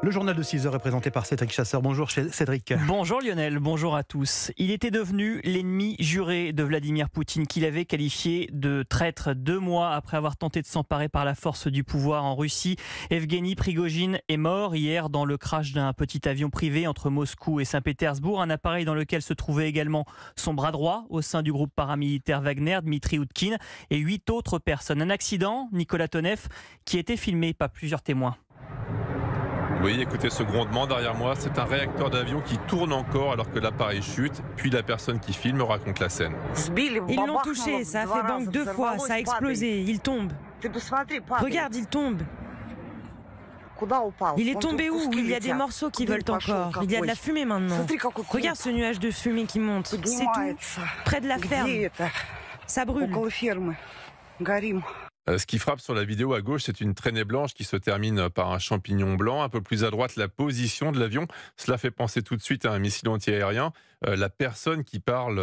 Le journal de 6 heures est présenté par Cédric Chasseur. Bonjour Cédric. Bonjour Lionel, bonjour à tous. Il était devenu l'ennemi juré de Vladimir Poutine, qu'il avait qualifié de traître 2 mois après avoir tenté de s'emparer par la force du pouvoir en Russie. Evgeny Prigojine est mort hier dans le crash d'un petit avion privé entre Moscou et Saint-Pétersbourg, un appareil dans lequel se trouvait également son bras droit au sein du groupe paramilitaire Wagner, Dmitri Utkin, et 8 autres personnes. Un accident, Nicolas Tonev, qui était filmé par plusieurs témoins. Oui, écoutez ce grondement derrière moi, c'est un réacteur d'avion qui tourne encore alors que l'appareil chute, puis la personne qui filme raconte la scène. Ils l'ont touché, ça a fait bang 2 fois, ça a explosé, il tombe. Regarde, il tombe. Il est tombé où? Il y a des morceaux qui volent encore. Il y a de la fumée maintenant. Regarde ce nuage de fumée qui monte. C'est tout. Près de la ferme. Ça brûle. Ce qui frappe sur la vidéo à gauche, c'est une traînée blanche qui se termine par un champignon blanc. Un peu plus à droite, la position de l'avion. Cela fait penser tout de suite à un missile antiaérien. La personne qui parle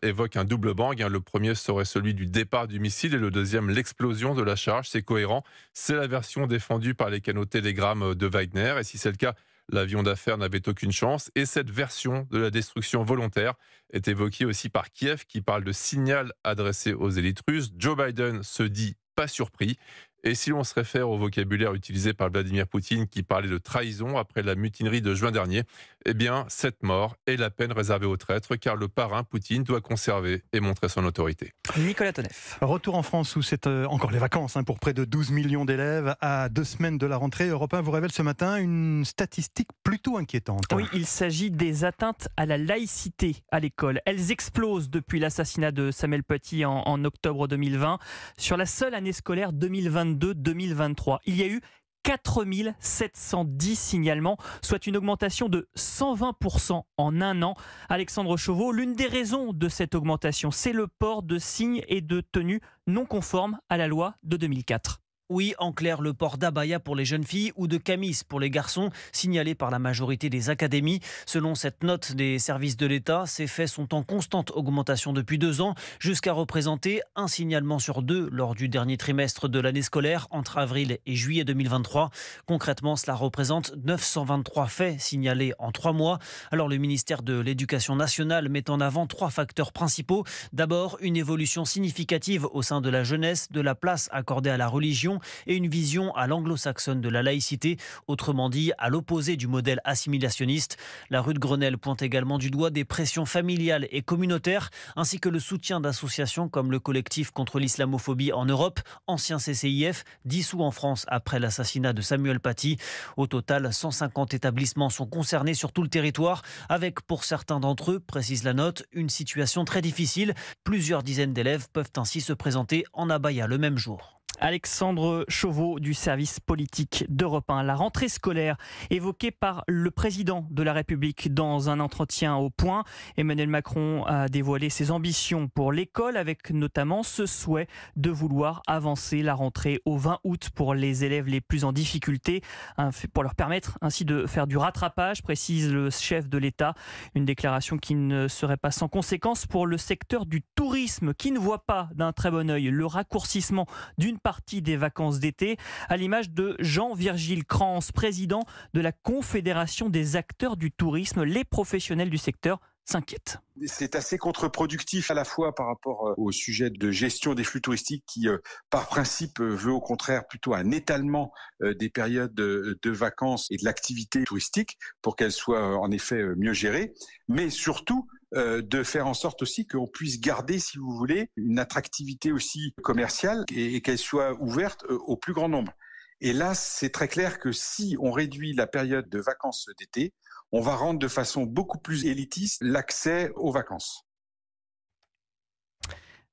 évoque un double bang. Le premier serait celui du départ du missile et le deuxième l'explosion de la charge. C'est cohérent. C'est la version défendue par les canaux Telegram de Wagner. Et si c'est le cas, l'avion d'affaires n'avait aucune chance. Et cette version de la destruction volontaire est évoquée aussi par Kiev, qui parle de signal adressé aux élites russes. Joe Biden se dit pas surpris. Et si l'on se réfère au vocabulaire utilisé par Vladimir Poutine qui parlait de trahison après la mutinerie de juin dernier, eh bien, cette mort est la peine réservée aux traîtres car le parrain Poutine doit conserver et montrer son autorité. Nicolas Tonev. Retour en France où c'est encore les vacances pour près de 12 millions d'élèves à 2 semaines de la rentrée. Europe 1 vous révèle ce matin une statistique plutôt inquiétante. Oui, il s'agit des atteintes à la laïcité à l'école. Elles explosent depuis l'assassinat de Samuel Paty en octobre 2020. Sur la seule année scolaire 2022-2023, il y a eu 4710 signalements, soit une augmentation de 120% en un an. Alexandre Chauveau, l'une des raisons de cette augmentation, c'est le port de signes et de tenues non conformes à la loi de 2004. Oui, en clair, le port d'abaya pour les jeunes filles ou de camis pour les garçons, signalé par la majorité des académies. Selon cette note des services de l'État, ces faits sont en constante augmentation depuis 2 ans, jusqu'à représenter un signalement sur 2 lors du dernier trimestre de l'année scolaire, entre avril et juillet 2023. Concrètement, cela représente 923 faits signalés en 3 mois. Alors le ministère de l'Éducation nationale met en avant 3 facteurs principaux. D'abord, une évolution significative au sein de la jeunesse, de la place accordée à la religion, et une vision à l'anglo-saxonne de la laïcité, autrement dit à l'opposé du modèle assimilationniste. La rue de Grenelle pointe également du doigt des pressions familiales et communautaires, ainsi que le soutien d'associations comme le collectif contre l'islamophobie en Europe, ancien CCIF, dissous en France après l'assassinat de Samuel Paty. Au total, 150 établissements sont concernés sur tout le territoire, avec pour certains d'entre eux, précise la note, une situation très difficile. Plusieurs dizaines d'élèves peuvent ainsi se présenter en abaya le même jour. Alexandre Chauveau du service politique d'Europe 1. La rentrée scolaire évoquée par le président de la République dans un entretien au Point. Emmanuel Macron a dévoilé ses ambitions pour l'école avec notamment ce souhait de vouloir avancer la rentrée au 20 août pour les élèves les plus en difficulté, pour leur permettre ainsi de faire du rattrapage, précise le chef de l'État. Une déclaration qui ne serait pas sans conséquence pour le secteur du tourisme qui ne voit pas d'un très bon œil le raccourcissement d'une partie des vacances d'été, à l'image de Jean-Virgile Crans, président de la Confédération des acteurs du tourisme. Les professionnels du secteur s'inquiètent. C'est assez contre-productif à la fois par rapport au sujet de gestion des flux touristiques qui, par principe, veut au contraire plutôt un étalement des périodes de vacances et de l'activité touristique pour qu'elle soit en effet mieux gérée, mais surtout de faire en sorte aussi qu'on puisse garder, si vous voulez, une attractivité aussi commerciale et qu'elle soit ouverte au plus grand nombre. Et là, c'est très clair que si on réduit la période de vacances d'été, on va rendre de façon beaucoup plus élitiste l'accès aux vacances.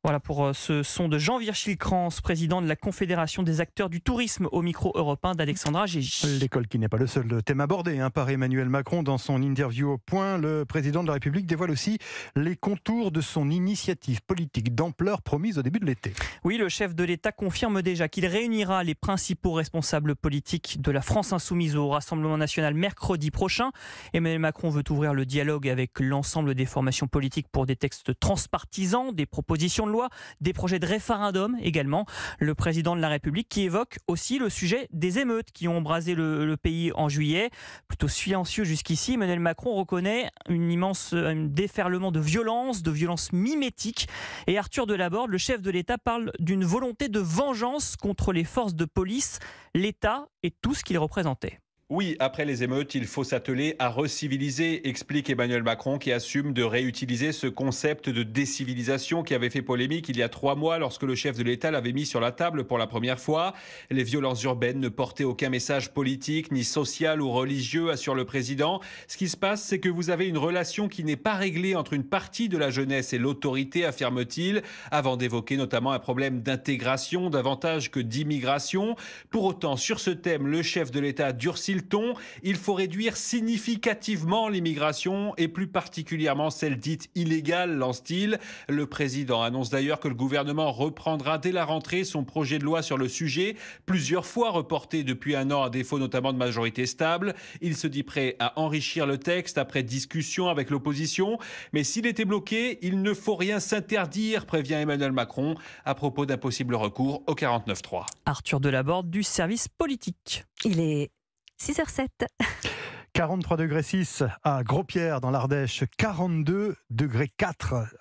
Voilà pour ce son de Jean-Virgile Crans, président de la Confédération des acteurs du tourisme au micro européen d'Alexandra Gégy. L'école qui n'est pas le seul thème abordé par Emmanuel Macron dans son interview au Point. Le président de la République dévoile aussi les contours de son initiative politique d'ampleur promise au début de l'été. Oui, le chef de l'État confirme déjà qu'il réunira les principaux responsables politiques de la France insoumise au Rassemblement national mercredi prochain. Emmanuel Macron veut ouvrir le dialogue avec l'ensemble des formations politiques pour des textes transpartisans, des propositions de loi, des projets de référendum également. Le président de la République qui évoque aussi le sujet des émeutes qui ont embrasé le pays en juillet. Plutôt silencieux jusqu'ici, Emmanuel Macron reconnaît un déferlement de violence mimétique. Et Arthur Delaborde, le chef de l'État, parle d'une volonté de vengeance contre les forces de police, l'État et tout ce qu'il représentait. Oui, après les émeutes, il faut s'atteler à reciviliser, explique Emmanuel Macron, qui assume de réutiliser ce concept de décivilisation qui avait fait polémique il y a 3 mois lorsque le chef de l'État l'avait mis sur la table pour la première fois. Les violences urbaines ne portaient aucun message politique, ni social ou religieux, assure le président. Ce qui se passe, c'est que vous avez une relation qui n'est pas réglée entre une partie de la jeunesse et l'autorité, affirme-t-il, avant d'évoquer notamment un problème d'intégration davantage que d'immigration. Pour autant, sur ce thème, le chef de l'État durcit le ton. Il faut réduire significativement l'immigration et plus particulièrement celle dite illégale, lance-t-il. Le président annonce d'ailleurs que le gouvernement reprendra dès la rentrée son projet de loi sur le sujet, plusieurs fois reporté depuis 1 an à défaut notamment de majorité stable. Il se dit prêt à enrichir le texte après discussion avec l'opposition. Mais s'il était bloqué, il ne faut rien s'interdire, prévient Emmanuel Macron à propos d'un possible recours au 49.3. Arthur Delaborde du service politique. Il est 6h07. 43,6 degrés à Gros-Pierre dans l'Ardèche, 42,4 degrés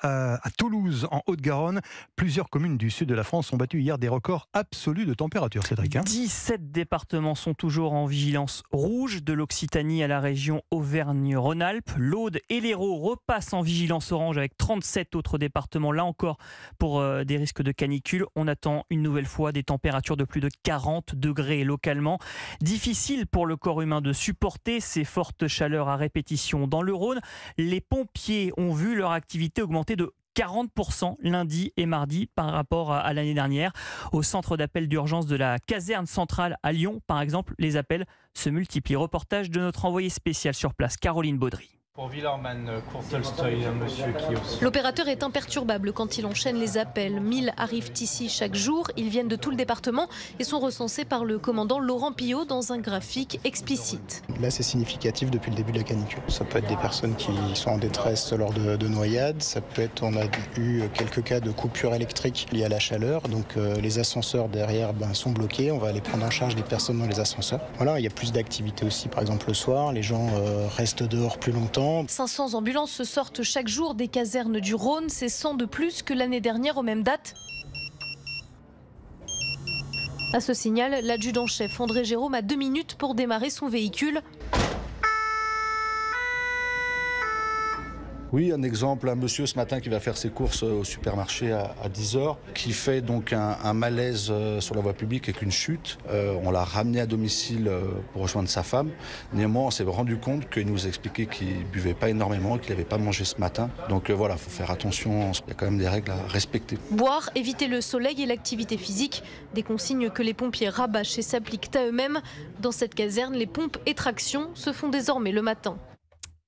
à Toulouse en Haute-Garonne. Plusieurs communes du sud de la France ont battu hier des records absolus de température, Cédric. 17 départements sont toujours en vigilance rouge, de l'Occitanie à la région Auvergne-Rhône-Alpes. L'Aude et l'Hérault repassent en vigilance orange avec 37 autres départements, là encore pour des risques de canicule. On attend une nouvelle fois des températures de plus de 40 degrés localement. Difficile pour le corps humain de supporter ces fortes chaleurs à répétition. Dans le Rhône, les pompiers ont vu leur activité augmenter de 40% lundi et mardi par rapport à l'année dernière. Au centre d'appel d'urgence de la caserne centrale à Lyon, par exemple, les appels se multiplient. Reportage de notre envoyé spécial sur place, Caroline Baudry. Pour Villeurbanne-Courtolstoy, un monsieur qui... L'opérateur est imperturbable quand il enchaîne les appels. 1000 arrivent ici chaque jour. Ils viennent de tout le département et sont recensés par le commandant Laurent Pillot dans un graphique explicite. Là, c'est significatif depuis le début de la canicule. Ça peut être des personnes qui sont en détresse lors de noyades. Ça peut être, on a eu quelques cas de coupure électrique liée à la chaleur. Donc les ascenseurs derrière sont bloqués. On va aller prendre en charge les personnes dans les ascenseurs. Voilà, il y a plus d'activité aussi, par exemple le soir. Les gens restent dehors plus longtemps. 500 ambulances se sortent chaque jour des casernes du Rhône. C'est 100 de plus que l'année dernière aux mêmes dates. À ce signal, l'adjudant-chef André Jérôme a 2 minutes pour démarrer son véhicule. Oui, un exemple, un monsieur ce matin qui va faire ses courses au supermarché à 10h, qui fait donc un malaise sur la voie publique avec une chute. On l'a ramené à domicile pour rejoindre sa femme. Néanmoins, on s'est rendu compte qu'il nous expliquait qu'il ne buvait pas énormément, qu'il n'avait pas mangé ce matin. Donc voilà, il faut faire attention, il y a quand même des règles à respecter. Boire, éviter le soleil et l'activité physique, des consignes que les pompiers rabâchent et s'appliquent à eux-mêmes. Dans cette caserne, les pompes et tractions se font désormais le matin.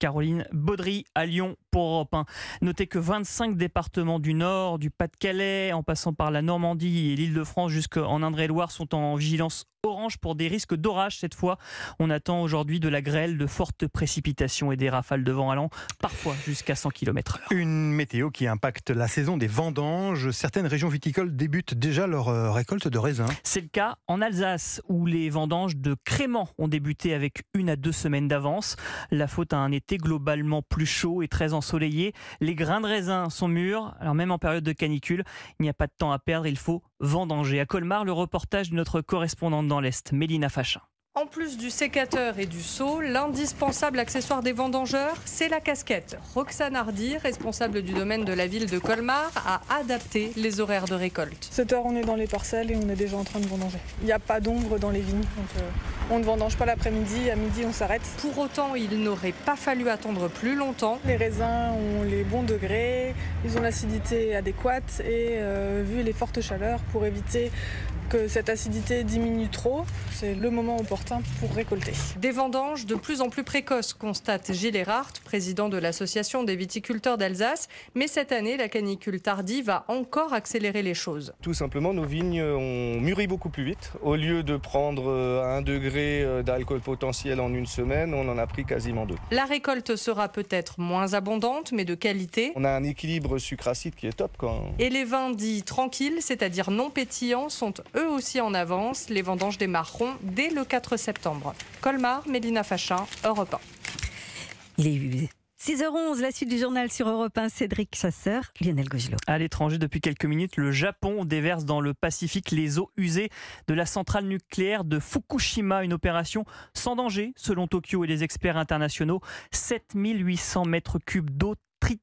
Caroline Baudry à Lyon pour Europe 1. Notez que 25 départements du Nord, du Pas-de-Calais, en passant par la Normandie et l'Île-de-France jusqu'en Indre-et-Loire sont en vigilance orange pour des risques d'orage cette fois. On attend aujourd'hui de la grêle, de fortes précipitations et des rafales de vent allant parfois jusqu'à 100 km/h. Une météo qui impacte la saison des vendanges. Certaines régions viticoles débutent déjà leur récolte de raisins. C'est le cas en Alsace où les vendanges de créments ont débuté avec 1 à 2 semaines d'avance. La faute à un été globalement plus chaud et très ensoleillé. Les grains de raisin sont mûrs. Alors même en période de canicule, il n'y a pas de temps à perdre, il faut vendanger. À Colmar, le reportage de notre correspondante dans l'Est, Mélina Fachin. En plus du sécateur et du seau, l'indispensable accessoire des vendangeurs, c'est la casquette. Roxane Hardy, responsable du domaine de la ville de Colmar, a adapté les horaires de récolte. 7 heures, on est dans les parcelles et on est déjà en train de vendanger. Il n'y a pas d'ombre dans les vignes, donc on ne vendange pas l'après-midi. À midi, on s'arrête. Pour autant, il n'aurait pas fallu attendre plus longtemps. Les raisins ont les bons degrés, ils ont l'acidité adéquate et vu les fortes chaleurs, pour éviter que cette acidité diminue trop, c'est le moment opportun pour récolter. Des vendanges de plus en plus précoces, constate Gilles Erhardt, président de l'association des viticulteurs d'Alsace. Mais cette année, la canicule tardive va encore accélérer les choses. Tout simplement, nos vignes ont mûri beaucoup plus vite. Au lieu de prendre 1 degré d'alcool potentiel en une semaine, on en a pris quasiment 2. La récolte sera peut-être moins abondante, mais de qualité. On a un équilibre sucre-acide qui est top, quoi. Et les vins dits tranquilles, c'est-à-dire non pétillants, sont eux aussi en avance. Les vendanges démarreront dès le 4 septembre. Colmar, Mélina Fachin, Europe 1. Il est 6h11, la suite du journal sur Europe 1, Cédric Chasseur, Lionel Gaugelot. À l'étranger, depuis quelques minutes, le Japon déverse dans le Pacifique les eaux usées de la centrale nucléaire de Fukushima. Une opération sans danger, selon Tokyo et les experts internationaux. 7800 mètres cubes d'eau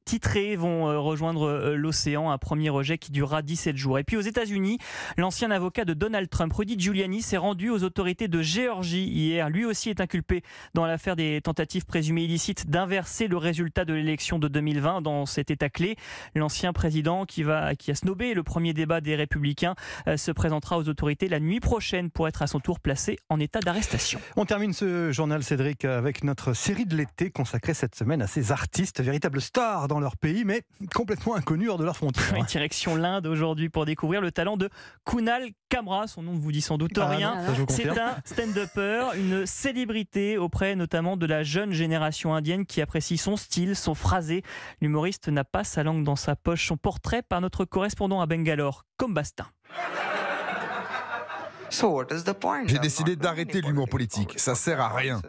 titrés vont rejoindre l'océan, un premier rejet qui durera 17 jours. Et puis aux États-Unis, l'ancien avocat de Donald Trump, Rudy Giuliani, s'est rendu aux autorités de Géorgie hier. Lui aussi est inculpé dans l'affaire des tentatives présumées illicites d'inverser le résultat de l'élection de 2020 dans cet État clé. L'ancien président qui a snobé le premier débat des Républicains se présentera aux autorités la nuit prochaine pour être à son tour placé en état d'arrestation. On termine ce journal, Cédric, avec notre série de l'été consacrée cette semaine à ces artistes, véritables stars dans leur pays, mais complètement inconnus hors de leurs frontières. Oui, direction l'Inde aujourd'hui pour découvrir le talent de Kunal Kamra. Son nom ne vous dit sans doute rien. C'est un stand-upper, une célébrité auprès notamment de la jeune génération indienne qui apprécie son style, son phrasé. L'humoriste n'a pas sa langue dans sa poche. Son portrait par notre correspondant à Bangalore, Combastin. J'ai décidé d'arrêter l'humour politique. Ça sert à rien.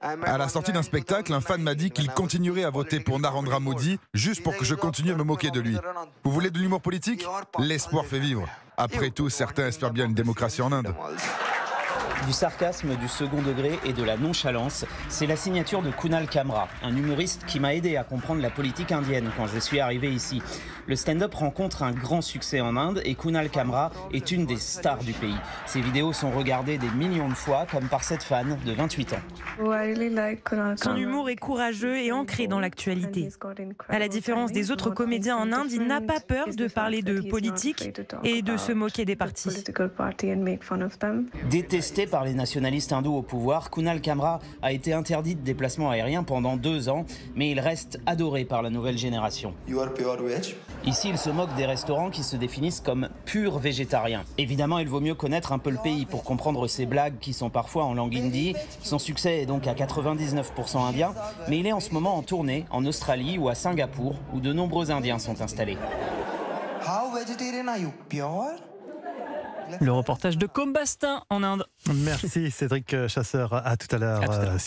À la sortie d'un spectacle, un fan m'a dit qu'il continuerait à voter pour Narendra Modi juste pour que je continue à me moquer de lui. Vous voulez de l'humour politique ? L'espoir fait vivre. Après tout, certains espèrent bien une démocratie en Inde. Du sarcasme, du second degré et de la nonchalance, c'est la signature de Kunal Kamra, un humoriste qui m'a aidé à comprendre la politique indienne quand je suis arrivé ici. Le stand-up rencontre un grand succès en Inde et Kunal Kamra est une des stars du pays. Ses vidéos sont regardées des millions de fois, comme par cette fan de 28 ans. Son humour est courageux et ancré dans l'actualité. À la différence des autres comédiens en Inde, il n'a pas peur de parler de politique et de se moquer des partis. Détesté par les nationalistes hindous au pouvoir, Kunal Kamra a été interdit de déplacement aérien pendant 2 ans, mais il reste adoré par la nouvelle génération. Ici, il se moque des restaurants qui se définissent comme purs végétariens. Évidemment, il vaut mieux connaître un peu le pays pour comprendre ses blagues qui sont parfois en langue hindi. Son succès est donc à 99% indien, mais il est en ce moment en tournée en Australie ou à Singapour, où de nombreux Indiens sont installés. Le reportage de Combastin en Inde. Merci Cédric Chasseur, à tout à l'heure.